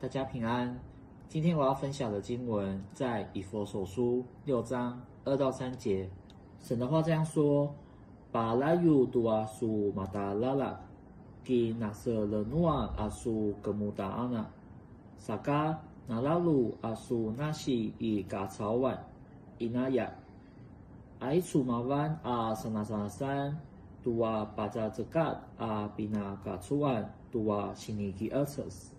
大家平安。今天我要分享的经文在以弗所书6章2到3节。神的话这样说：巴拉尤杜阿苏马达拉拉，基纳瑟勒努阿阿苏格穆达阿纳，萨嘎那拉鲁阿苏纳西伊嘎草万伊那亚，埃楚马湾阿萨那萨山。Dua baca zekat a bina gacuan dua sinigi atas.